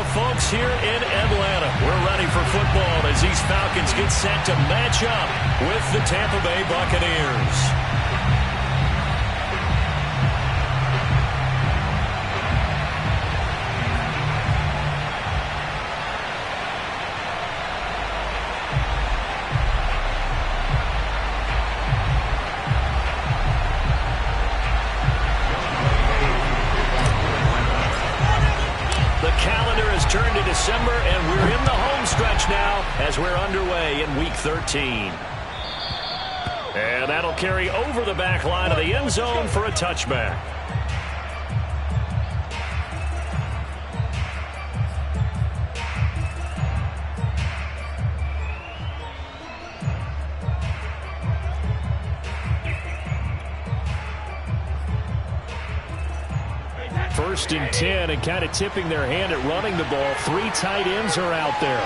the folks here in Atlanta. We're ready for football as these Falcons get set to match up with the Tampa Bay Buccaneers. Turn to December, and we're in the home stretch now as we're underway in Week 13. And that'll carry over the back line of the end zone for a touchback. First and 10, and kind of tipping their hand at running the ball. 3 tight ends are out there.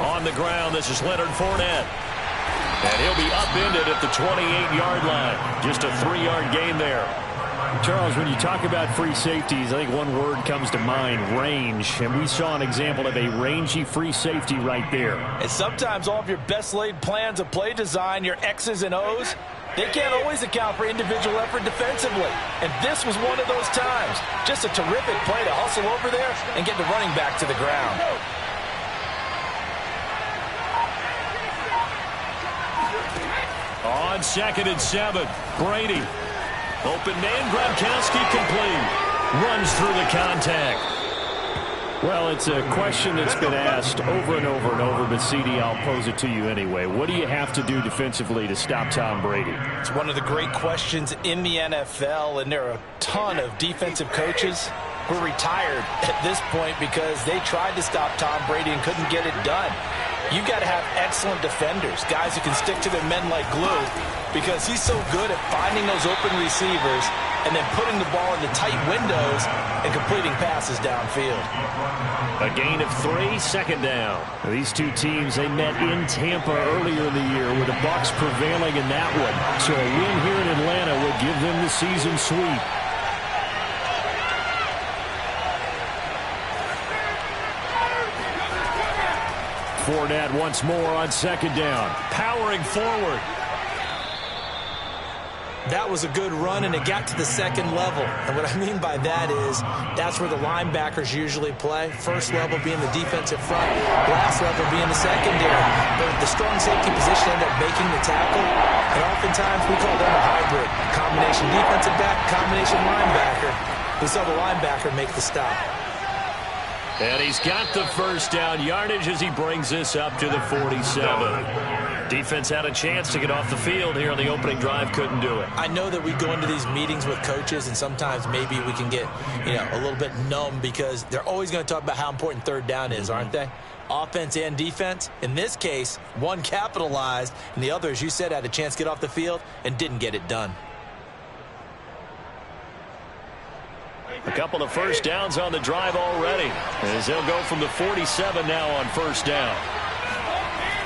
On the ground, this is Leonard Fournette. And he'll be upended at the 28-yard line. Just a 3-yard gain there. Charles, when you talk about free safeties, I think one word comes to mind, range. And we saw an example of a rangy free safety right there. And sometimes all of your best laid plans of play design, your X's and O's, they can't always account for individual effort defensively. And this was one of those times. Just a terrific play to hustle over there and get the running back to the ground. On 2nd and 7, Brady. Open man, Gronkowski complete. Runs through the contact. Well, it's a question that's been asked over and over and over, but CD, I'll pose it to you anyway. What do you have to do defensively to stop Tom Brady? It's one of the great questions in the NFL, and there are a ton of defensive coaches who are retired at this point because they tried to stop Tom Brady and couldn't get it done. You've got to have excellent defenders, guys who can stick to their men like glue, because he's so good at finding those open receivers and then putting the ball into tight windows and completing passes downfield. A gain of 3, 2nd down. These two teams, they met in Tampa earlier in the year with the Bucs prevailing in that one. So a win here in Atlanta would give them the season sweep. Fournette once more on 2nd down. Powering forward. That was a good run, and it got to the 2nd level. And what I mean by that is that's where the linebackers usually play. First level being the defensive front, last level being the secondary. But the strong safety position ended up making the tackle, and oftentimes we call them a hybrid. Combination defensive back, combination linebacker. We saw the linebacker make the stop. And he's got the first down yardage as he brings this up to the 47. Defense had a chance to get off the field here on the opening drive, couldn't do it. I know that we go into these meetings with coaches, and sometimes maybe we can get, a little bit numb because they're always going to talk about how important 3rd down is, aren't they? Offense and defense. In this case, one capitalized, and the other, as you said, had a chance to get off the field and didn't get it done. A couple of first downs on the drive already, as they'll go from the 47 now on 1st down.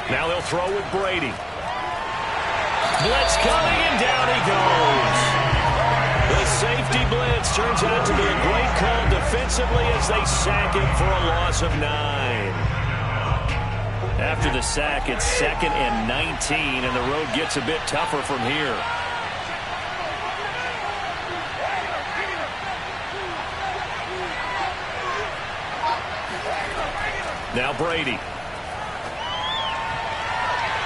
Now they'll throw with Brady. Blitz coming, and down he goes. The safety blitz turns out to be a great call defensively as they sack him for a loss of 9. After the sack, it's 2nd and 19, and the road gets a bit tougher from here. Now Brady.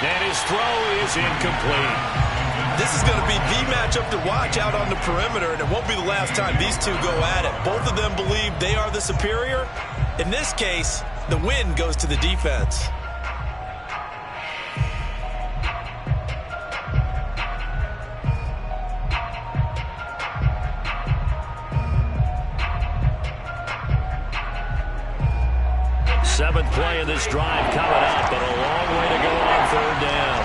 And his throw is incomplete. This is going to be the matchup to watch out on the perimeter, and it won't be the last time these two go at it. Both of them believe they are the superior. In this case, the win goes to the defense. Seventh play of this drive coming up, but a long way to go on 3rd down.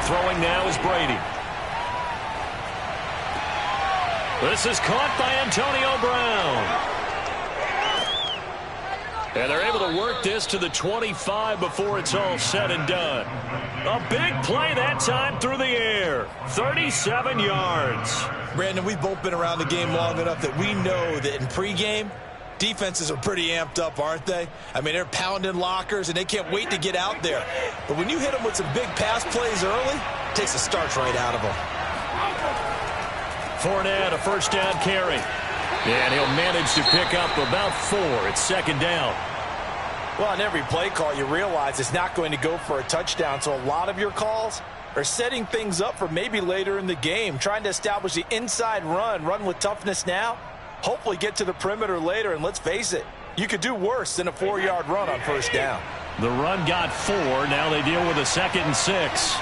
Throwing now is Brady. This is caught by Antonio Brown. And they're able to work this to the 25 before it's all said and done. A big play that time through the air. 37 yards. Brandon, we've both been around the game long enough that we know that in pregame, defenses are pretty amped up, aren't they? I mean, they're pounding lockers, and they can't wait to get out there. But when you hit them with some big pass plays early, it takes the starch right out of them. Fournette, a first down carry. And he'll manage to pick up about 4. It's second down. Well, on every play call, you realize it's not going to go for a touchdown. So a lot of your calls are setting things up for maybe later in the game, trying to establish the inside run with toughness now, hopefully get to the perimeter later. And let's face it, you could do worse than a 4-yard run on first down. The run got 4. Now they deal with a 2nd and 6.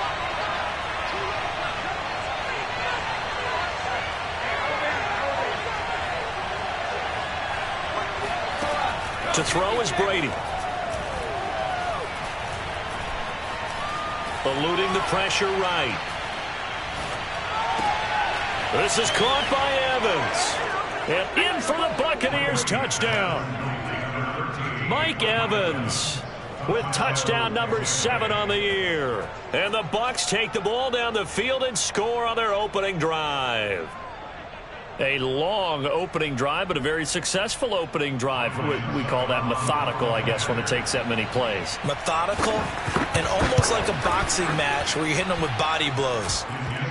To throw is Brady. Eluding the pressure right. This is caught by Evans. And in for the Buccaneers touchdown. Mike Evans with touchdown number 7 on the year. And the Bucs take the ball down the field and score on their opening drive. A long opening drive, but a very successful opening drive. We call that methodical, I guess, when it takes that many plays. Methodical and almost like a boxing match where you're hitting them with body blows.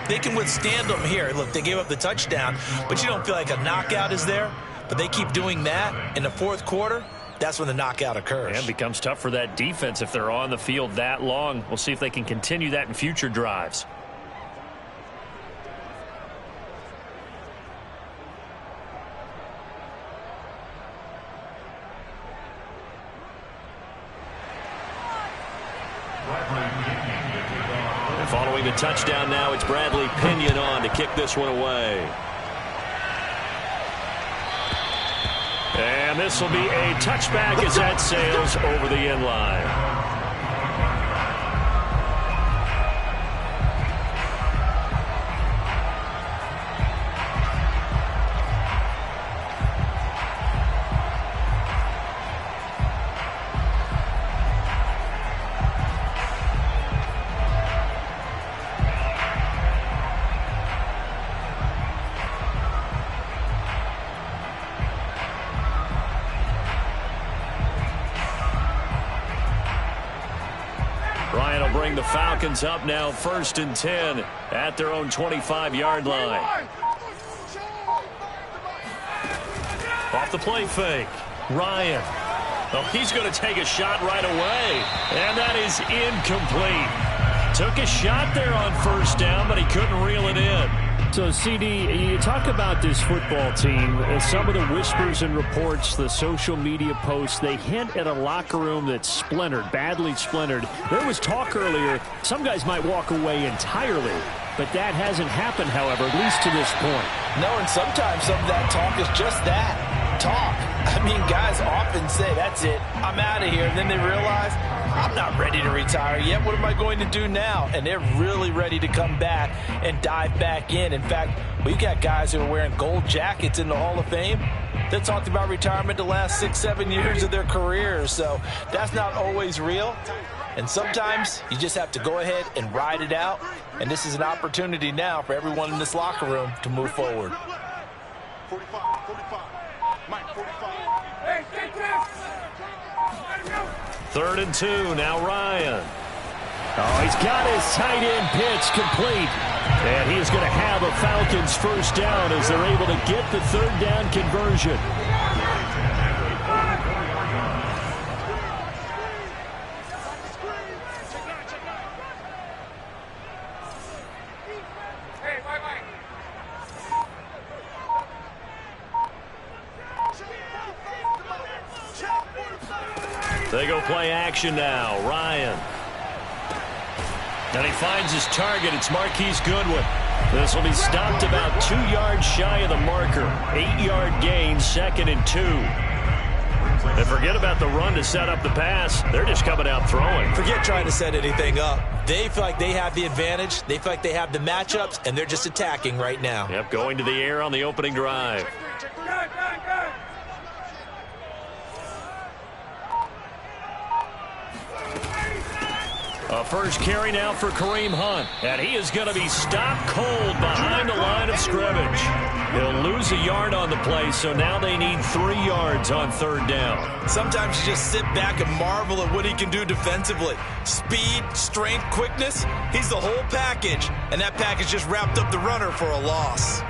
They can withstand them here. Look, they gave up the touchdown, but you don't feel like a knockout is there. But they keep doing that in the fourth quarter. That's when the knockout occurs. And it becomes tough for that defense if they're on the field that long. We'll see if they can continue that in future drives. And following the touchdown now, it's Bradley Pinion on to kick this one away. And this will be a touchback as that sails over the end line. Ryan will bring the Falcons up now, 1st and 10 at their own 25-yard line. Off the play fake. Ryan. Oh, he's going to take a shot right away. And that is incomplete. Took a shot there on first down, but he couldn't reel it in. So, CD, you talk about this football team, some of the whispers and reports, the social media posts, they hint at a locker room that's splintered, badly splintered. There was talk earlier, some guys might walk away entirely, but that hasn't happened, however, at least to this point. No, and sometimes some of that talk is just that, talk. I mean, guys often say, that's it, I'm out of here, and then they realize, I'm not ready to retire yet. What am I going to do now? And they're really ready to come back and dive back in. In fact, we've got guys who are wearing gold jackets in the Hall of Fame that talked about retirement the last 6-7 years of their careers. So that's not always real. And sometimes you just have to go ahead and ride it out. And this is an opportunity now for everyone in this locker room to move forward. 45. Mike, 45. Hey, stay close. 3rd and 2, now Ryan. Oh, he's got his tight end pitch complete. And he is going to have a Falcons first down as they're able to get the 3rd down conversion. They go play action now. Ryan. And he finds his target. It's Marquise Goodwin. This will be stopped about 2 yards shy of the marker. 8-yard gain, 2nd and 2. And forget about the run to set up the pass. They're just coming out throwing. Forget trying to set anything up. They feel like they have the advantage. They feel like they have the matchups, and they're just attacking right now. Yep, going to the air on the opening drive. A first carry now for Kareem Hunt. And he is going to be stopped cold behind the line of scrimmage. He'll lose a yard on the play, so now they need 3 yards on third down. Sometimes you just sit back and marvel at what he can do defensively. Speed, strength, quickness, he's the whole package. And that package just wrapped up the runner for a loss.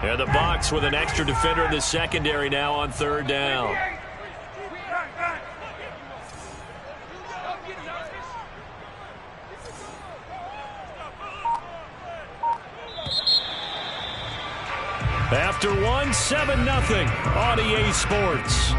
And the Bucs with an extra defender in the secondary now on third down. After 1, 7-0 on EA Sports.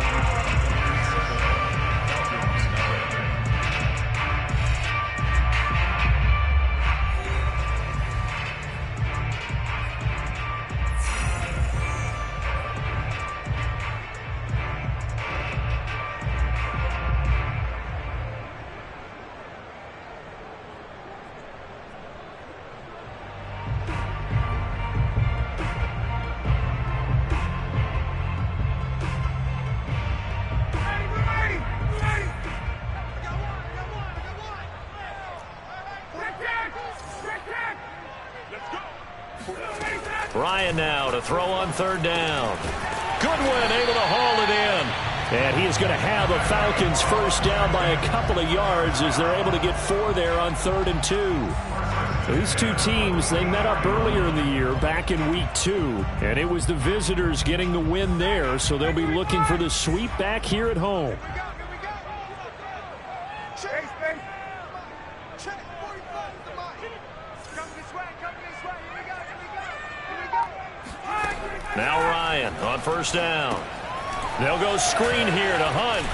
Ryan now to throw on third down. Goodwin able to haul it in. And he is going to have the Falcons first down by a couple of yards as they're able to get 4 there on 3rd and 2. These two teams, they met up earlier in the year back in week 2. And it was the visitors getting the win there, so they'll be looking for the sweep back here at home. Now Ryan on first down. They'll go screen here to Hunt.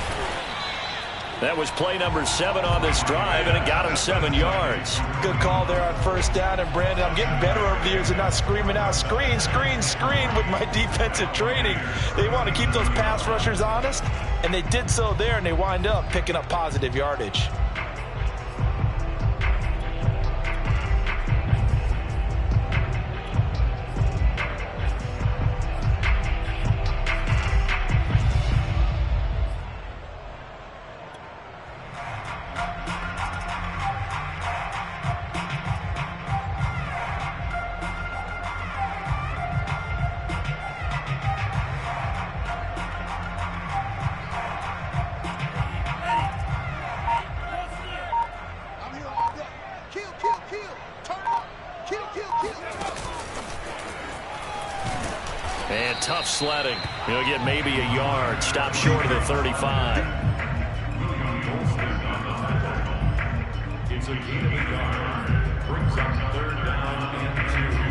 That was play number 7 on this drive, and it got him 7 yards. Good call there on first down. And, Brandon, I'm getting better over the years and not screaming out, screen, screen, screen with my defensive training. They want to keep those pass rushers honest, and they did so there, and they wind up picking up positive yardage. And tough sledding. He'll get maybe a yard. Stop short of the 35. It's a gain of a yard. Brings up third down and 2.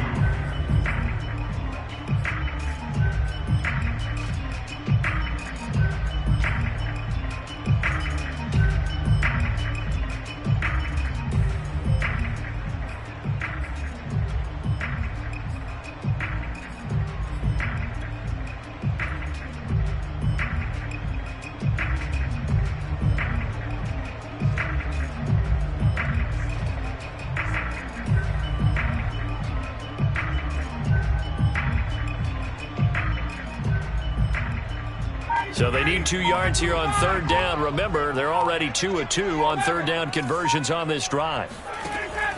So they need 2 yards here on third down. Remember, they're already 2 of 2 on third down conversions on this drive.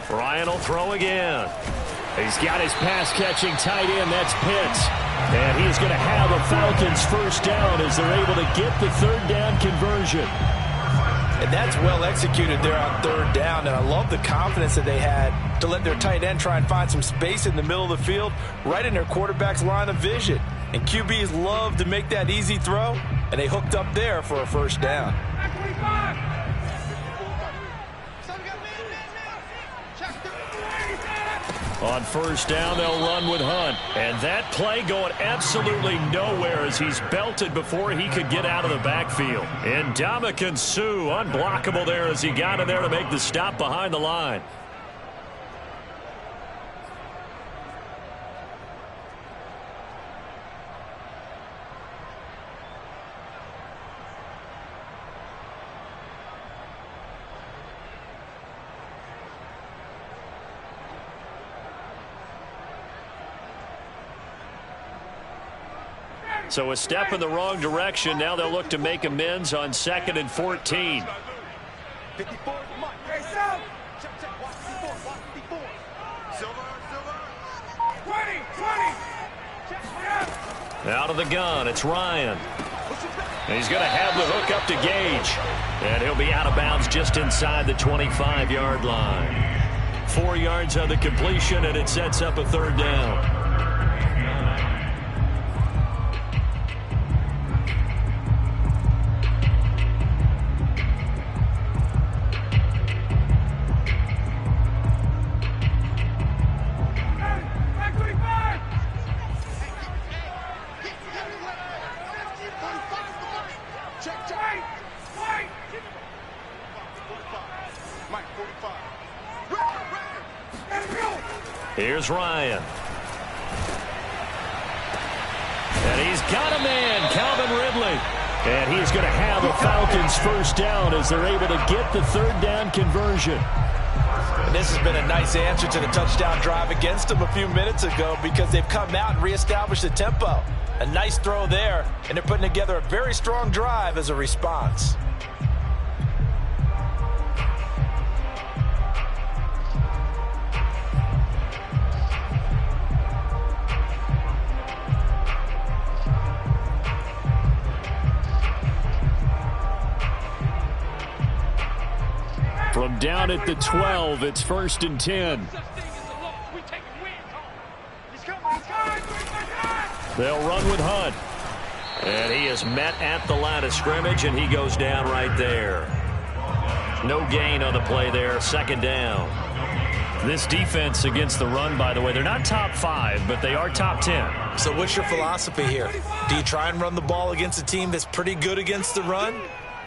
Ryan will throw again. He's got his pass-catching tight end. That's Pitts. And he's going to have a Falcons first down as they're able to get the third down conversion. And that's well executed there on third down. And I love the confidence that they had to let their tight end try and find some space in the middle of the field, right in their quarterback's line of vision. And QBs love to make that easy throw, and they hooked up there for a first down. On first down, they'll run with Hunt. And that play going absolutely nowhere as he's belted before he could get out of the backfield. And Ndamukong Suh unblockable there as he got in there to make the stop behind the line. So a step in the wrong direction. Now they'll look to make amends on 2nd and 14. 54, Mike. Hey, Silver. Check. Watch 54. Watch 54. Silver. 20. Check. Out of the gun, it's Ryan. And he's going to have the hook up to Gage. And he'll be out of bounds just inside the 25-yard line. 4 yards on the completion, and it sets up a 3rd down. Here's Ryan. And he's got a man, Calvin Ridley. And he's going to have a Falcons 1st down as they're able to get the 3rd down conversion. And this has been a nice answer to the touchdown drive against them a few minutes ago because they've come out and reestablished the tempo. A nice throw there, and they're putting together a very strong drive as a response. From down at the 12, it's 1st and 10. They'll run with Hunt. And he is met at the line of scrimmage, and he goes down right there. No gain on the play there, 2nd down. This defense against the run, by the way, they're not top 5, but they are top 10. So what's your philosophy here? Do you try and run the ball against a team that's pretty good against the run?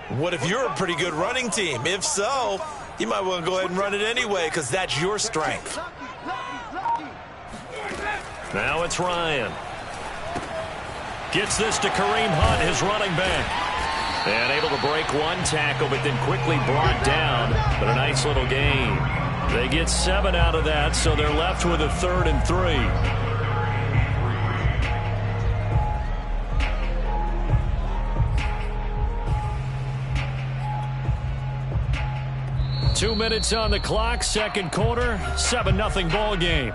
What if you're a pretty good running team? If so, you might want to go ahead and run it anyway because that's your strength. Now it's Ryan. Gets this to Kareem Hunt, his running back. And able to break 1 tackle, but then quickly brought down. But a nice little gain. They get 7 out of that, so they're left with a 3rd and 3. 2 minutes on the clock, 2nd quarter, 7-0 ball game.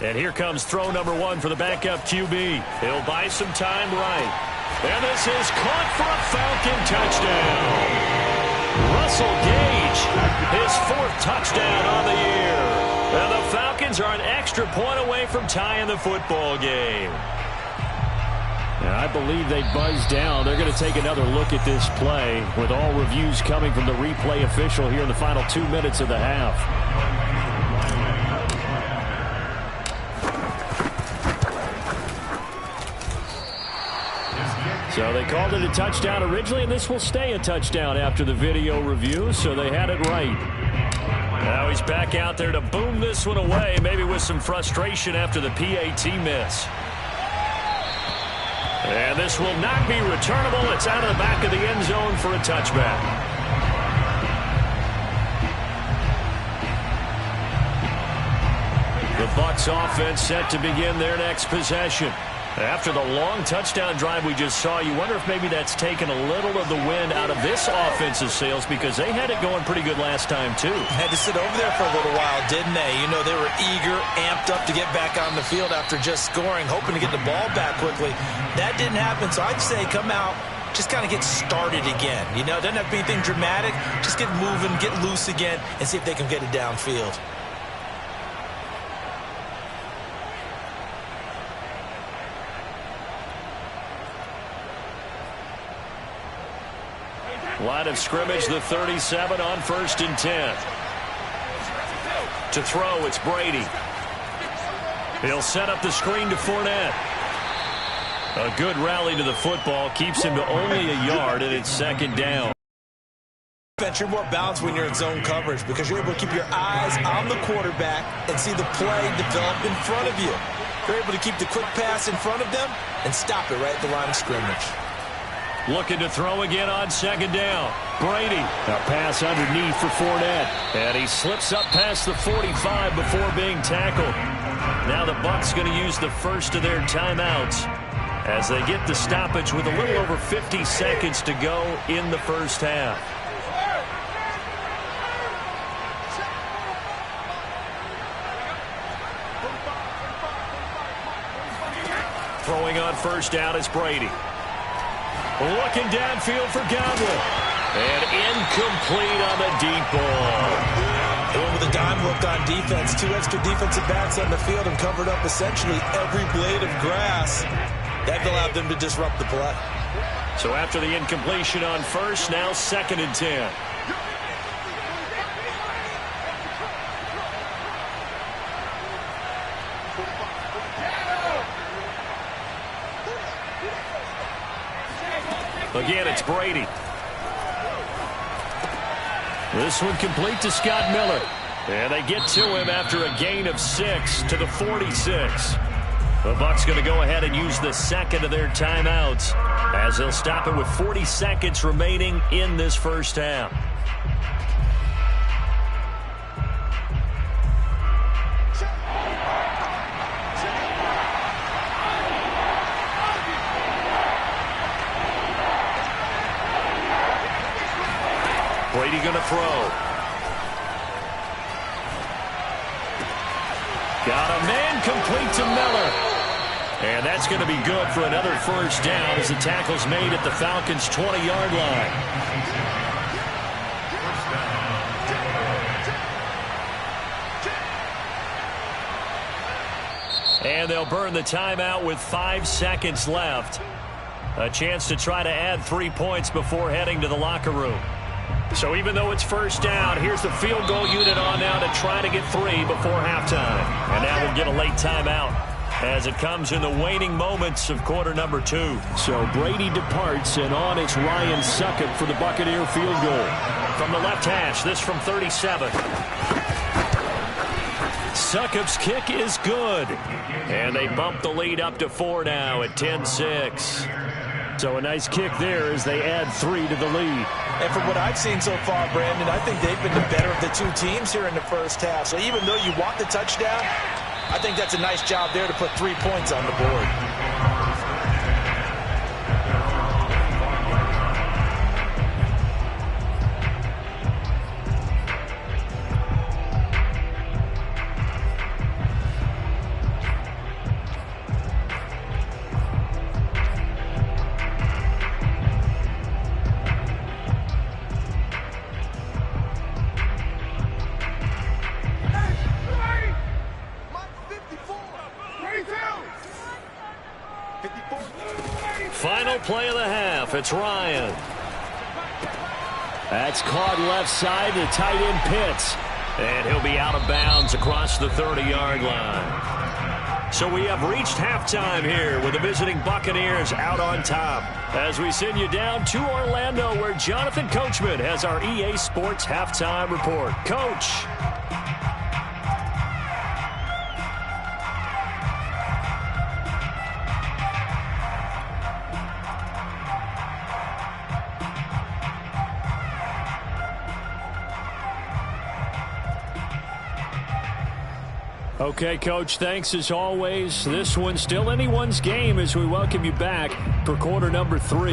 And here comes throw number 1 for the backup QB. He'll buy some time right. And this is caught for a Falcon touchdown. Russell Gage, his 4th touchdown on the year. And the Falcons are an extra point away from tying the football game. And I believe they buzzed down. They're going to take another look at this play with all reviews coming from the replay official here in the final 2 minutes of the half. So they called it a touchdown originally, and this will stay a touchdown after the video review, so they had it right. Now he's back out there to boom this one away, maybe with some frustration after the PAT miss. And this will not be returnable. It's out of the back of the end zone for a touchback. The Bucs offense set to begin their next possession. After the long touchdown drive we just saw, you wonder if maybe that's taken a little of the wind out of this offensive sails because they had it going pretty good last time, too. Had to sit over there for a little while, didn't they? You know, they were eager, amped up to get back on the field after just scoring, hoping to get the ball back quickly. That didn't happen, so I'd say come out, just kind of get started again. You know, it doesn't have to be anything dramatic. Just get moving, get loose again, and see if they can get it downfield. Line of scrimmage, the 37 on 1st and 10. To throw, it's Brady. He'll set up the screen to Fournette. A good rally to the football keeps him to only a yard, and it's 2nd down. You're more balanced when you're in zone coverage because you're able to keep your eyes on the quarterback and see the play develop in front of you. They're able to keep the quick pass in front of them and stop it right at the line of scrimmage. Looking to throw again on second down. Brady. A pass underneath for Fournette. And he slips up past the 45 before being tackled. Now the Bucs going to use the first of their timeouts as they get the stoppage with a little over 50 seconds to go in the first half. Throwing on first down is Brady. Looking downfield for Godwin. And incomplete on the deep ball. And with a dime hook on defense, 2 extra defensive backs on the field and covered up essentially every blade of grass. That allowed them to disrupt the play. So after the incompletion on first, now 2nd and 10. Again, it's Brady. This one complete to Scott Miller. And they get to him after a gain of 6 to the 46. The Bucs going to go ahead and use the second of their timeouts as they'll stop it with 40 seconds remaining in this first half. Brady going to throw. Got a man complete to Miller. And that's going to be good for another first down as the tackle's made at the Falcons' 20-yard line. And they'll burn the timeout with 5 seconds left. A chance to try to add 3 points before heading to the locker room. So even though it's first down, here's the field goal unit on now to try to get 3 before halftime. And now we'll get a late timeout as it comes in the waning moments of quarter number 2. So Brady departs, and on it's Ryan Succop for the Buccaneer field goal. From the left hash, this from 37. Succop's kick is good. And they bump the lead up to 4 now at 10-6. So a nice kick there as they add 3 to the lead. And from what I've seen so far, Brandon, I think they've been the better of the 2 teams here in the first half. So even though you want the touchdown, I think that's a nice job there to put 3 points on the board. Final play of the half. It's Ryan. That's caught left side. The tight end Pitts. And he'll be out of bounds across the 30-yard line. So we have reached halftime here with the visiting Buccaneers out on top. As we send you down to Orlando, where Jonathan Coachman has our EA Sports halftime report. Coach. Okay, Coach, thanks as always. This one's still anyone's game as we welcome you back for quarter number 3.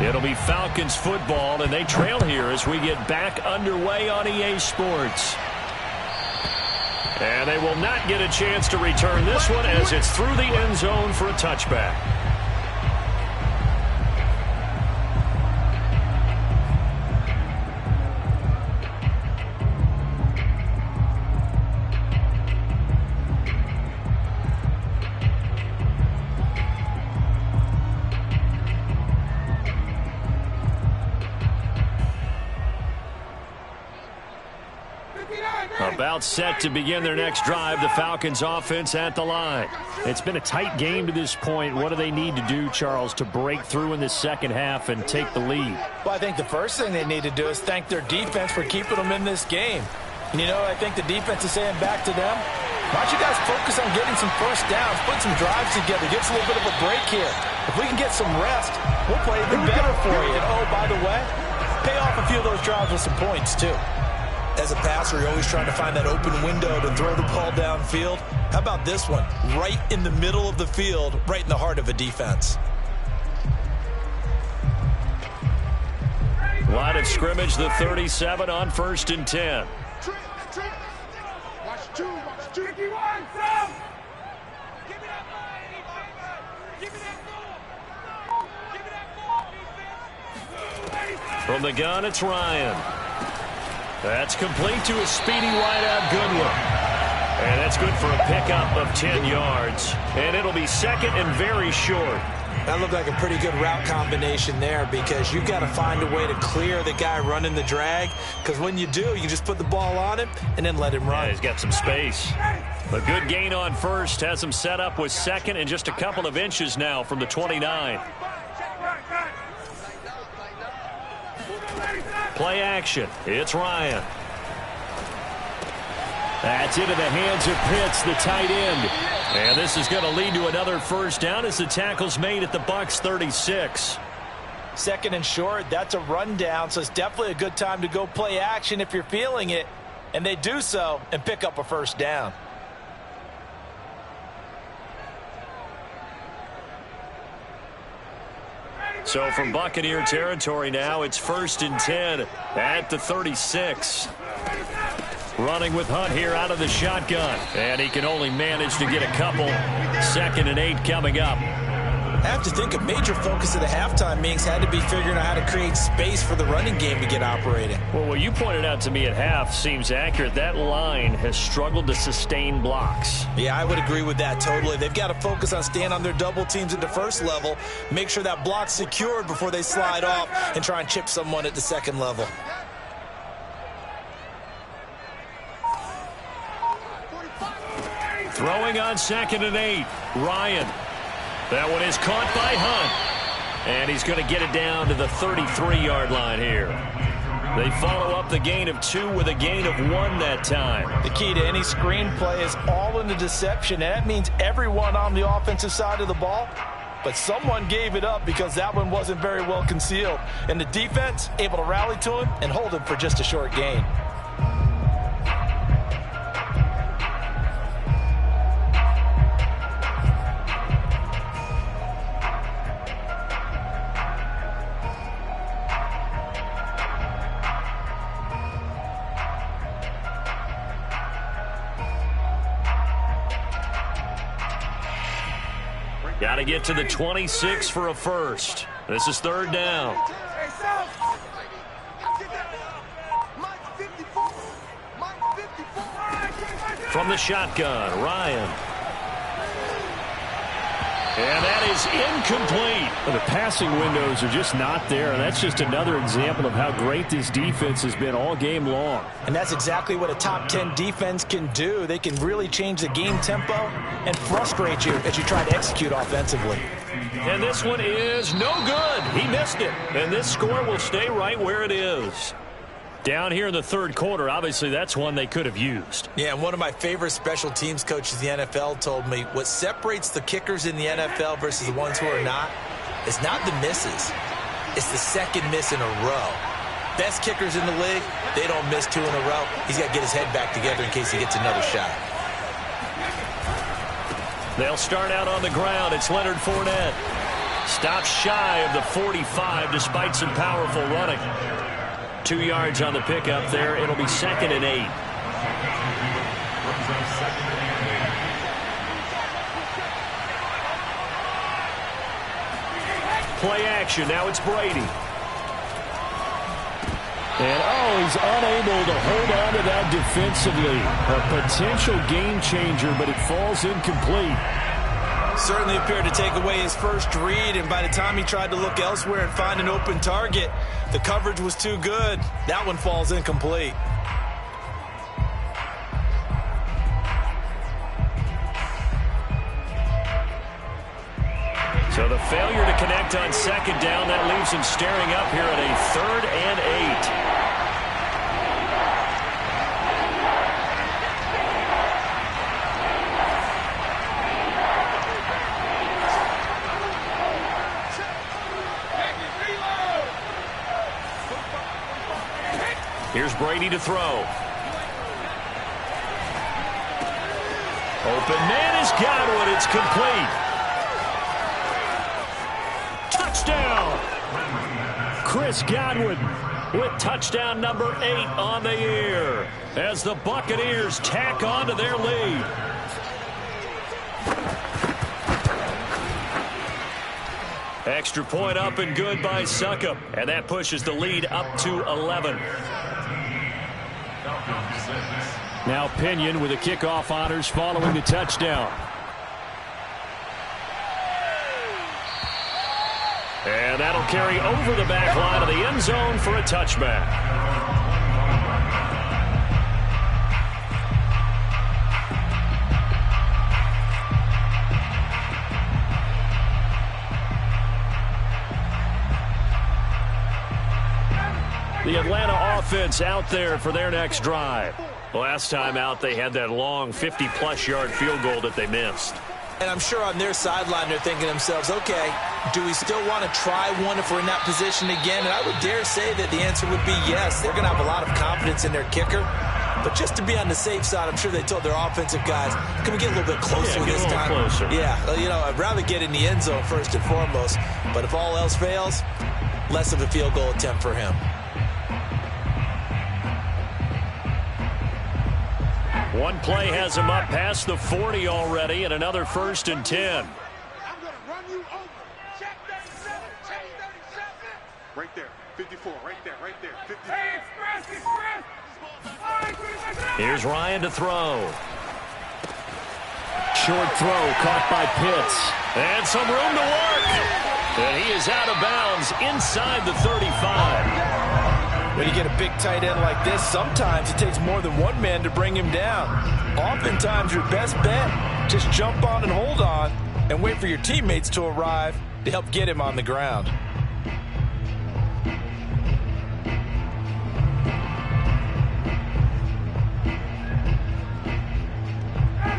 It'll be Falcons football, and they trail here as we get back underway on EA Sports. And they will not get a chance to return this one as it's through the end zone for a touchback. timeout set to begin their next drive. The Falcons offense at the line. It's been a tight game to this point. What do they need to do, Charles, to break through in the second half and take the lead? Well, I think the first thing they need to do is thank their defense for keeping them in this game. And, you know, I think the defense is saying back to them, why don't you guys focus on getting some first downs, put some drives together, give us a little bit of a break here. If we can get some rest, we'll play even better for you. And, oh, by the way, pay off a few of those drives with some points, too. As a passer, you're always trying to find that open window to throw the ball downfield. How about this one? Right in the middle of the field, right in the heart of a defense. Line of scrimmage, the 37 on 1st and 10. Watch two. Give me one, Sam. Give me that ball. Give me that ball. Give me that ball. From the gun, it's Ryan. That's complete to a speedy wideout Goodwin. And that's good for a pickup of 10 yards. And it'll be second and very short. That looked like a pretty good route combination there because you've got to find a way to clear the guy running the drag, because when you do, you just put the ball on him and then let him run. Yeah, he's got some space. A good gain on first has him set up with second and just a couple of inches now from the 29. Play action. It's Ryan. That's into the hands of Pitts, the tight end. And this is going to lead to another first down as the tackle's made at the Bucs 36. Second and short, that's a rundown, so it's definitely a good time to go play action if you're feeling it. And they do so and pick up a first down. So from Buccaneer territory now, it's 1st and 10 at the 36. Running with Hunt here out of the shotgun. And he can only manage to get a couple. 2nd and 8 coming up. I have to think a major focus of the halftime meetings had to be figuring out how to create space for the running game to get operating. Well, what you pointed out to me at half seems accurate. That line has struggled to sustain blocks. Yeah, I would agree with that totally. They've got to focus on staying on their double teams at the first level, make sure that block's secured before they slide off and try and chip someone at the second level. Throwing on 2nd and 8. Ryan. That one is caught by Hunt. And he's going to get it down to the 33-yard line here. They follow up the gain of 2 with a gain of 1 that time. The key to any screen play is all in the deception. And that means everyone on the offensive side of the ball. But someone gave it up because that one wasn't very well concealed. And the defense able to rally to him and hold him for just a short gain. Got to get to the 26 for a first. This is 3rd down. From the shotgun, Ryan. And that is incomplete. Well, the passing windows are just not there, and that's just another example of how great this defense has been all game long. And that's exactly what a top 10 defense can do. They can really change the game tempo and frustrate you as you try to execute offensively. And this one is no good. He missed it. And this score will stay right where it is. Down here in the 3rd quarter, obviously that's one they could have used. Yeah, and one of my favorite special teams coaches in the NFL told me what separates the kickers in the NFL versus the ones who are not is not the misses. It's the second miss in a row. Best kickers in the league, they don't miss 2 in a row. He's got to get his head back together in case he gets another shot. They'll start out on the ground. It's Leonard Fournette. Stops shy of the 45 despite some powerful running. 2 yards on the pickup there. It'll be 2nd and 8. Play action. Now it's Brady. And, he's unable to hold on to that defensively. A potential game changer, but it falls incomplete. Certainly appeared to take away his first read, and by the time he tried to look elsewhere and find an open target, the coverage was too good. That one falls incomplete. So the failure to connect on second down, that leaves him staring up here at a 3rd and 8. Here's Brady to throw. Open man is Godwin. It's complete. Touchdown. Chris Godwin with touchdown number 8 on the year as the Buccaneers tack on to their lead. Extra point up and good by Succop. And that pushes the lead up to 11. Now Pinion with the kickoff honors following the touchdown. And that'll carry over the back line of the end zone for a touchback. The Atlanta offense out there for their next drive. Last time out, they had that long 50-plus yard field goal that they missed. And I'm sure on their sideline, they're thinking to themselves, okay, do we still want to try one if we're in that position again? And I would dare say that the answer would be yes. They're going to have a lot of confidence in their kicker. But just to be on the safe side, I'm sure they told their offensive guys, can we get a little bit closer this time? Closer. Yeah, you know, I'd rather get in the end zone first and foremost. But if all else fails, less of a field goal attempt for him. One play has him up past the 40 already, and another 1st and 10. I'm going to run you over. Check 37, check 37. Right there, 54, right there, 54. Hey, express. Here's Ryan to throw. Short throw caught by Pitts. And some room to work. And he is out of bounds inside the 35. When you get a big tight end like this, sometimes it takes more than one man to bring him down. Oftentimes, your best bet, just jump on and hold on and wait for your teammates to arrive to help get him on the ground.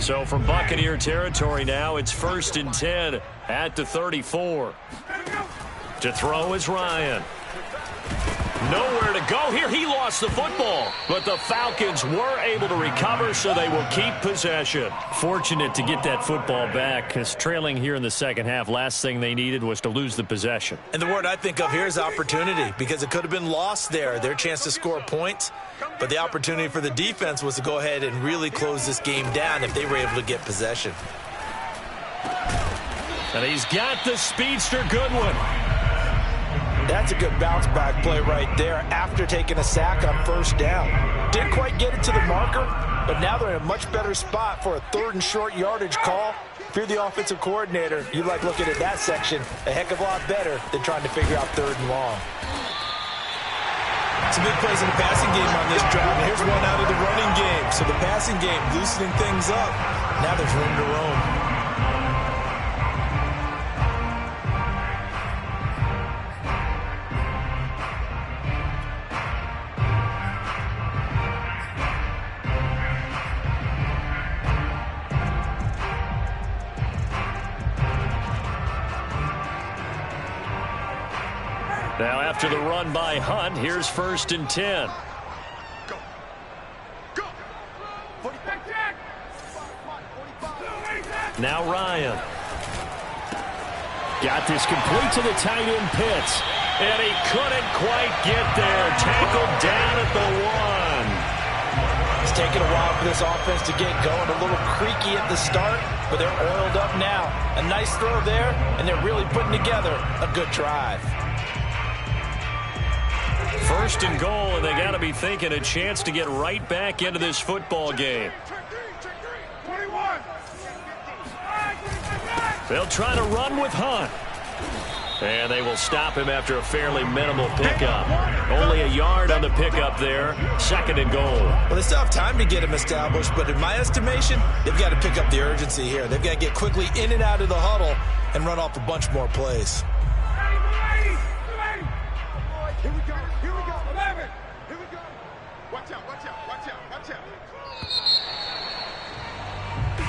So from Buccaneer territory now, it's 1st and 10 at the 34. To throw is Ryan. Nowhere to go here. He lost the football. But the Falcons were able to recover, so they will keep possession. Fortunate to get that football back, because trailing here in the second half, last thing they needed was to lose the possession. And the word I think of here is opportunity, because it could have been lost there, their chance to score points. But the opportunity for the defense was to go ahead and really close this game down if they were able to get possession. And he's got the speedster Goodwin. That's a good bounce-back play right there after taking a sack on 1st down. Didn't quite get it to the marker, but now they're in a much better spot for a 3rd and short yardage call. If you're the offensive coordinator, you like looking at that section a heck of a lot better than trying to figure out 3rd and long. Some big plays in the passing game on this drive, and here's one out of the running game. So the passing game loosening things up. Now there's room to roam. Now after the run by Hunt, here's 1st and 10. Go. Go. 45. Now Ryan. Got this complete to the tight end Pitts. And he couldn't quite get there. Tackled down at the 1. It's taken a while for this offense to get going. A little creaky at the start, but they're oiled up now. A nice throw there, and they're really putting together a good drive. 1st and goal, and they got to be thinking a chance to get right back into this football game. 21. They'll try to run with Hunt. And they will stop him after a fairly minimal pickup. Only a yard on the pickup there. 2nd and goal. Well, they still have time to get him established, but in my estimation, they've got to pick up the urgency here. They've got to get quickly in and out of the huddle and run off a bunch more plays. Here we go. 11. Here we go. Watch out.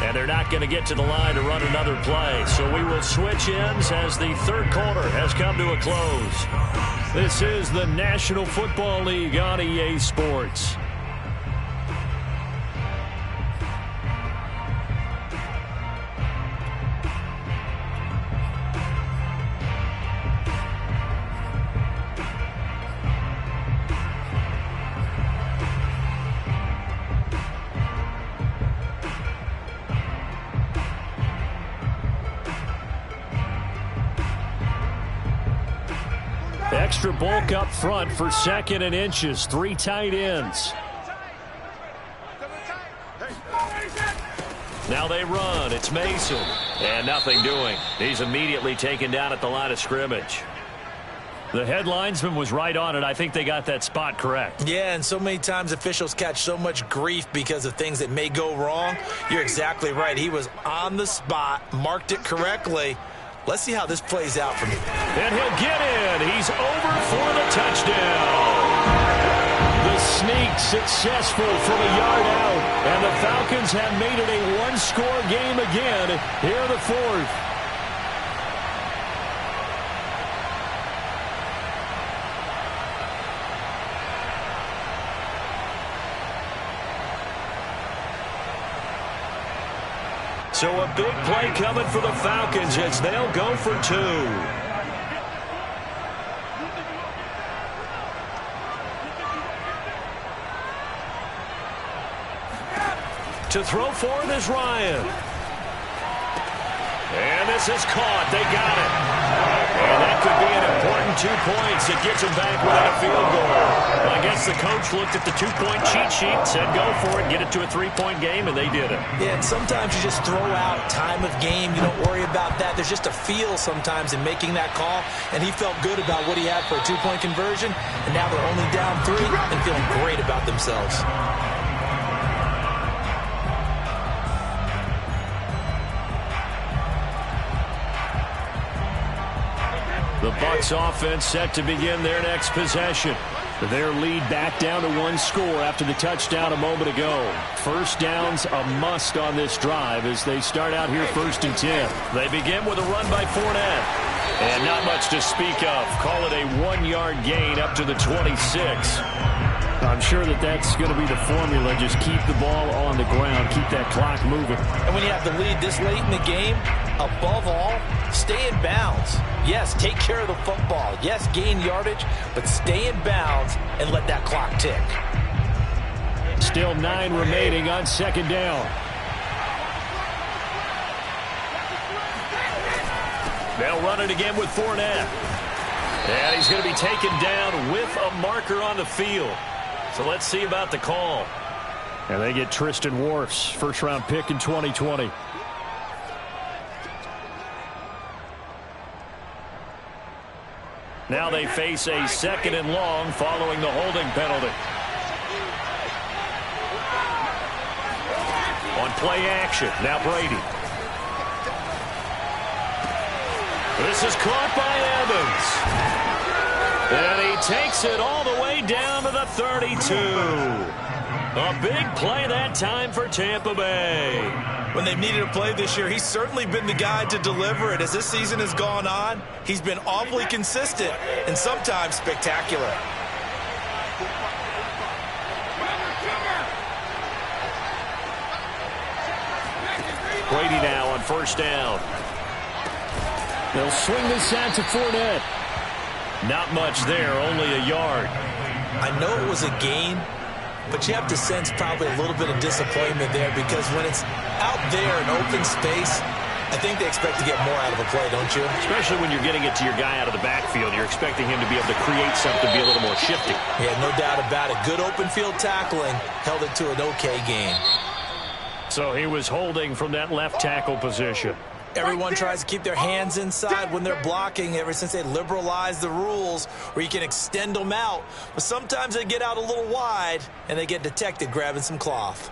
And they're not going to get to the line to run another play. So we will switch ends as the 3rd quarter has come to a close. This is the National Football League on EA Sports. Extra bulk up front for 2nd and inches. 3 tight ends. Now they run. It's Mason. And nothing doing. He's immediately taken down at the line of scrimmage. The head linesman was right on it. I think they got that spot correct. Yeah, and so many times officials catch so much grief because of things that may go wrong. You're exactly right. He was on the spot, marked it correctly. Let's see how this plays out for me. And he'll get in. He's over for the touchdown. The sneak successful from a yard out. And the Falcons have made it a one-score game again here in the 4th. So a big play coming for the Falcons as they'll go for 2. To throw for it is Ryan. And this is caught. They got it. And that could be an important 2 points. It gets them back without a field goal. Well, I guess the coach looked at the 2-point cheat sheet, said go for it, get it to a 3-point game, and they did it. Yeah, and sometimes you just throw out time of game. You don't worry about that. There's just a feel sometimes in making that call, and he felt good about what he had for a 2-point conversion, and now they're only down 3 and feeling great about themselves. The Bucs offense set to begin their next possession. Their lead back down to 1 score after the touchdown a moment ago. First down's a must on this drive as they start out here 1st and 10. They begin with a run by Fournette. And not much to speak of. Call it a 1-yard gain up to the 26. I'm sure that's going to be the formula. Just keep the ball on the ground. Keep that clock moving. And when you have the lead this late in the game, above all, stay in bounds. Yes, take care of the football. Yes, gain yardage, but stay in bounds and let that clock tick. Still 9 remaining on 2nd down. They'll run it again with Fournette. And he's going to be taken down with a marker on the field. So let's see about the call. And they get Tristan Wirfs, 1st-round pick in 2020. Now they face a 2nd and long following the holding penalty. On play action, now Brady. This is caught by Evans. And he takes it all the way down to the 32. A big play that time for Tampa Bay. When they've needed a play this year, he's certainly been the guy to deliver it. As this season has gone on, he's been awfully consistent and sometimes spectacular. Brady now on 1st down. They'll swing this out to Fournette. Not much there, only a yard. I know it was a gain, but you have to sense probably a little bit of disappointment there because when it's out there in open space, I think they expect to get more out of a play, don't you? Especially when you're getting it to your guy out of the backfield. You're expecting him to be able to create something, be a little more shifty. Yeah, no doubt about it. Good open field tackling held it to an okay gain. So he was holding from that left tackle position. Everyone tries to keep their hands inside when they're blocking ever since they liberalized the rules where you can extend them out. But sometimes they get out a little wide, and they get detected grabbing some cloth.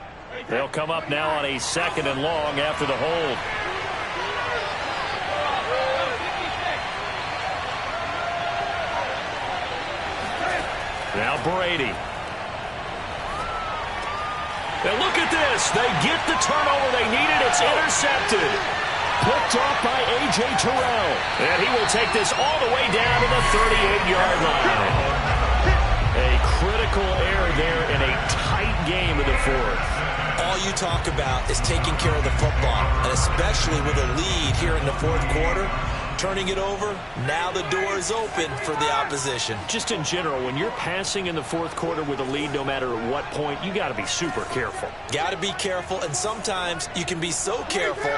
They'll come up now on a 2nd and long after the hold. Now Brady. And look at this. They get the turnover they needed. It's intercepted. Picked off by A.J. Terrell. And he will take this all the way down to the 38-yard line. A critical error there in a tight game of the 4th. All you talk about is taking care of the football, and especially with a lead here in the 4th quarter. Turning it over, now the door is open for the opposition. Just in general, when you're passing in the 4th quarter with a lead, no matter at what point, you got to be super careful. Got to be careful, and sometimes you can be so careful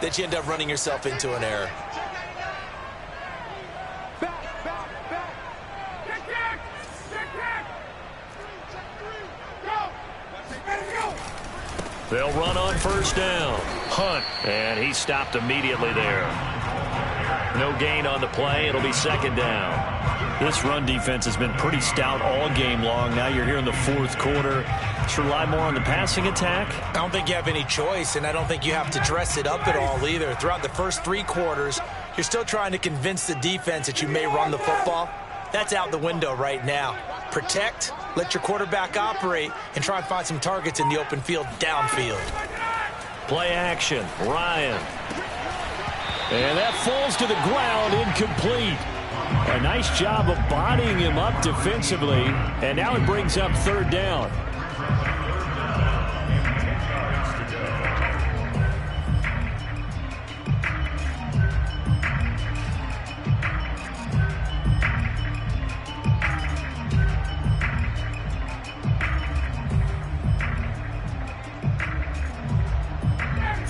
that you end up running yourself into an error. They'll run on 1st down. Hunt, and he stopped immediately there. No gain on the play. It'll be 2nd down. This run defense has been pretty stout all game long. Now you're here in the 4th quarter. Should rely more on the passing attack? I don't think you have any choice, and I don't think you have to dress it up at all either. Throughout the first 3 quarters, you're still trying to convince the defense that you may run the football. That's out the window right now. Protect, let your quarterback operate, and try and find some targets in the open field downfield. Play action. Ryan. And that falls to the ground, incomplete. A nice job of bodying him up defensively. And now it brings up 3rd down.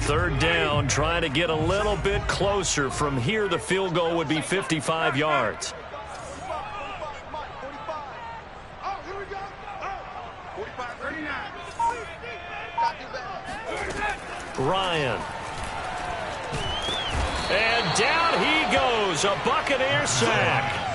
Third down, trying to get a little bit closer. From here, the field goal would be 55 yards. Ryan. And down he goes. A Buccaneer sack.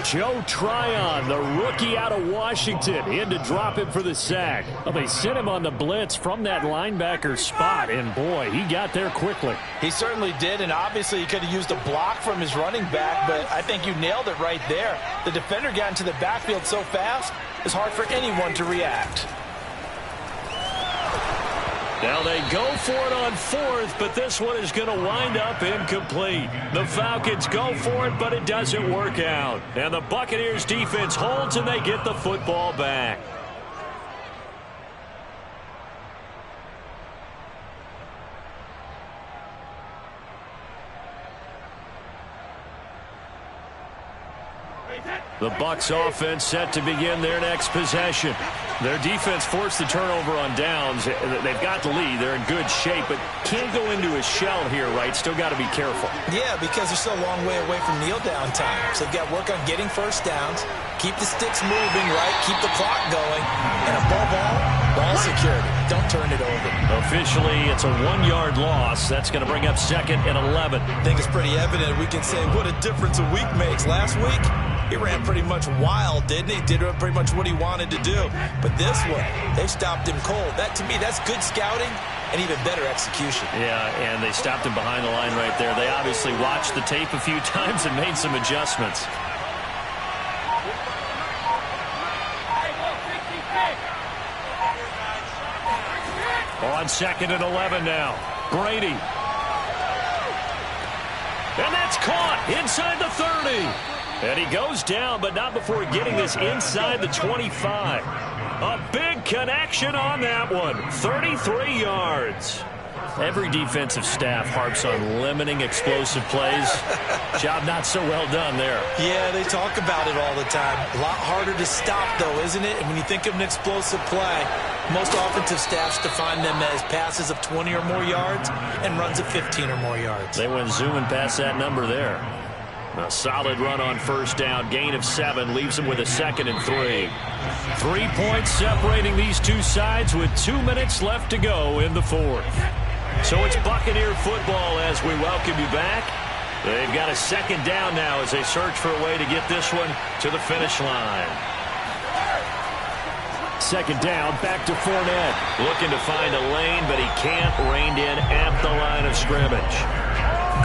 Joe Tryon, the rookie out of Washington, in to drop him for the sack. Well, they sent him on the blitz from that linebacker spot, and boy, he got there quickly. He certainly did, and obviously he could have used a block from his running back, but I think you nailed it right there. The defender got into the backfield so fast, it's hard for anyone to react. Now they go for it on 4th, but this one is going to wind up incomplete. The Falcons go for it, but it doesn't work out. And the Buccaneers defense holds, and they get the football back. The Bucs offense set to begin their next possession. Their defense forced the turnover on downs. They've got the lead. They're in good shape, but can't go into a shell here, right? Still got to be careful. Yeah, because they're still a long way away from kneel down time. So they've got to work on getting first downs, keep the sticks moving, right? Keep the clock going. And above all, ball security. Don't turn it over. Officially, it's a 1-yard loss. That's going to bring up 2nd and 11. I think it's pretty evident. We can say what a difference a week makes. Last week, he ran pretty much wild, didn't he? Did pretty much what he wanted to do. But this one, they stopped him cold. That, to me, that's good scouting and even better execution. Yeah, and they stopped him behind the line right there. They obviously watched the tape a few times and made some adjustments. On 2nd and 11 now. Brady. And that's caught inside the 30. And he goes down, but not before getting this inside the 25. A big connection on that one. 33 yards. Every defensive staff harps on limiting explosive plays. Job not so well done there. Yeah, they talk about it all the time. A lot harder to stop, though, isn't it? And when you think of an explosive play, most offensive staffs define them as passes of 20 or more yards and runs of 15 or more yards. They went zooming past that number there. A solid run on 1st down. Gain of 7 leaves them with a 2nd and 3. 3 points separating these two sides with 2 minutes left to go in the 4th. So it's Buccaneer football as we welcome you back. They've got a second down now as they search for a way to get this one to the finish line. Second down, back to Fournette. Looking to find a lane, but he can't. Reined in at the line of scrimmage.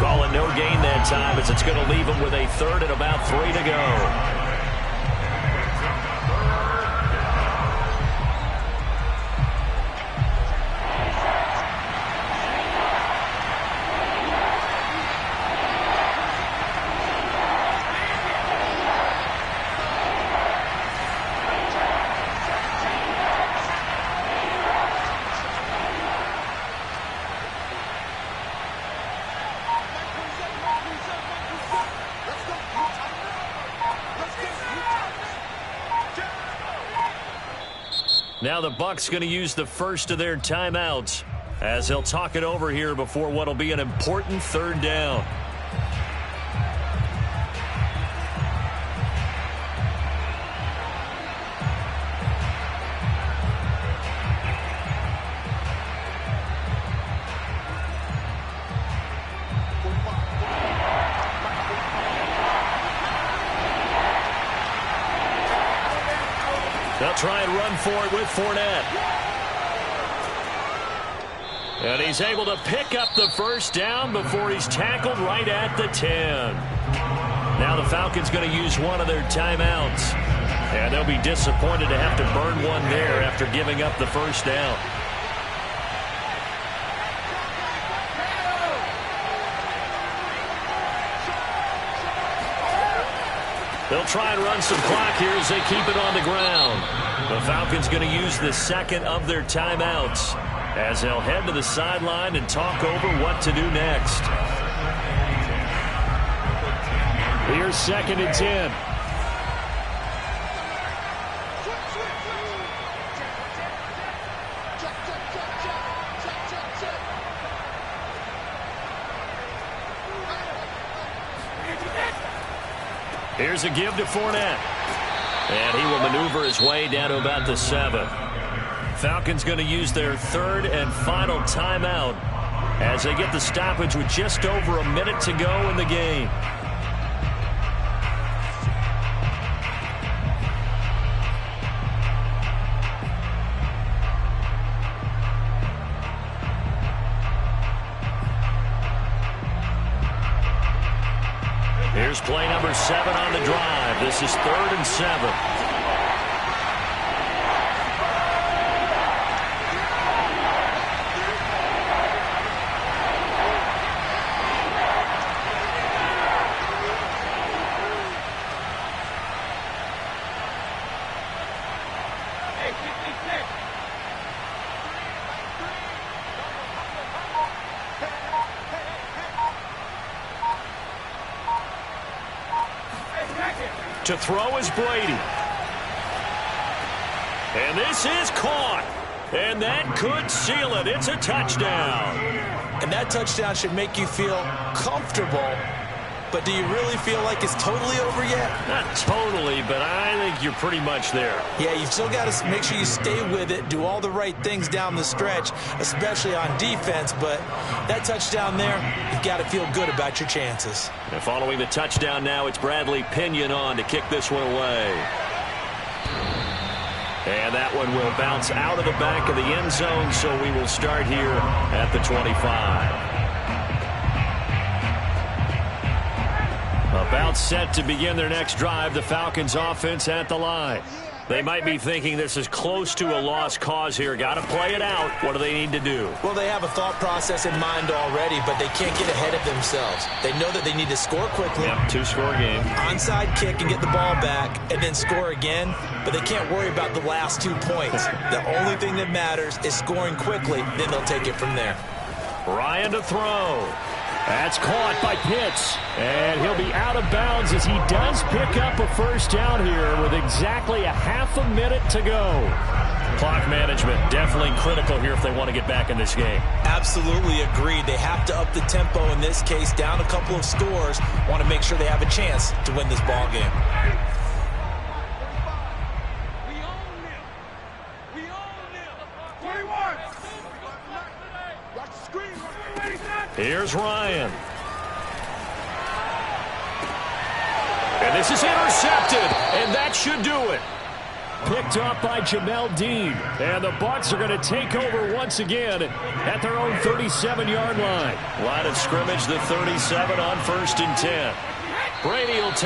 Calling no gain that time as it's going to leave him with a third and about 3 to go. Now the Bucs going to use the first of their timeouts as they'll talk it over here before what will be an important third down. They'll try and run for it with Fournette. And he's able to pick up the first down before he's tackled right at the 10. Now the Falcons going to use one of their timeouts. And they'll be disappointed to have to burn one there after giving up the first down. They'll try and run some clock here as they keep it on the ground. The Falcons going to use the second of their timeouts as they'll head to the sideline and talk over what to do next. Here's 2nd and 10. Here's a give to Fournette. And he will maneuver his way down to about the 7. Falcons going to use their third and final timeout as they get the stoppage with just over a minute to go in the game. Here's play number 7 on the drive. This is 3rd and 7. To throw is Brady. And this is caught. And that could seal it. It's a touchdown. And that touchdown should make you feel comfortable. But do you really feel like it's totally over yet? Not totally, but I think you're pretty much there. Yeah, you've still got to make sure you stay with it, do all the right things down the stretch, especially on defense. But that touchdown there, you've got to feel good about your chances. And following the touchdown now, it's Bradley Pinion on to kick this one away. And that one will bounce out of the back of the end zone, so we will start here at the 25. About set to begin their next drive, the Falcons offense at the line. They might be thinking this is close to a lost cause here. Got to play it out. What do they need to do? Well, they have a thought process in mind already, but they can't get ahead of themselves. They know that they need to score quickly. Yep, 2-score game. Onside kick and get the ball back and then score again, but they can't worry about the last 2 points. The only thing that matters is scoring quickly, then they'll take it from there. Ryan to throw. That's caught by Pitts. And he'll be out of bounds as he does pick up a first down here with exactly a half a minute to go. Clock management definitely critical here if they want to get back in this game. Absolutely agreed. They have to up the tempo in this case, down a couple of scores. Want to make sure they have a chance to win this ball game. We own them. 21. Watch the screen. Here's Ryan. And this is intercepted, and that should do it. Picked up by Jamel Dean. And the Bucs are going to take over once again at their own 37-yard line. Line of scrimmage, the 37 on 1st and 10. Brady will take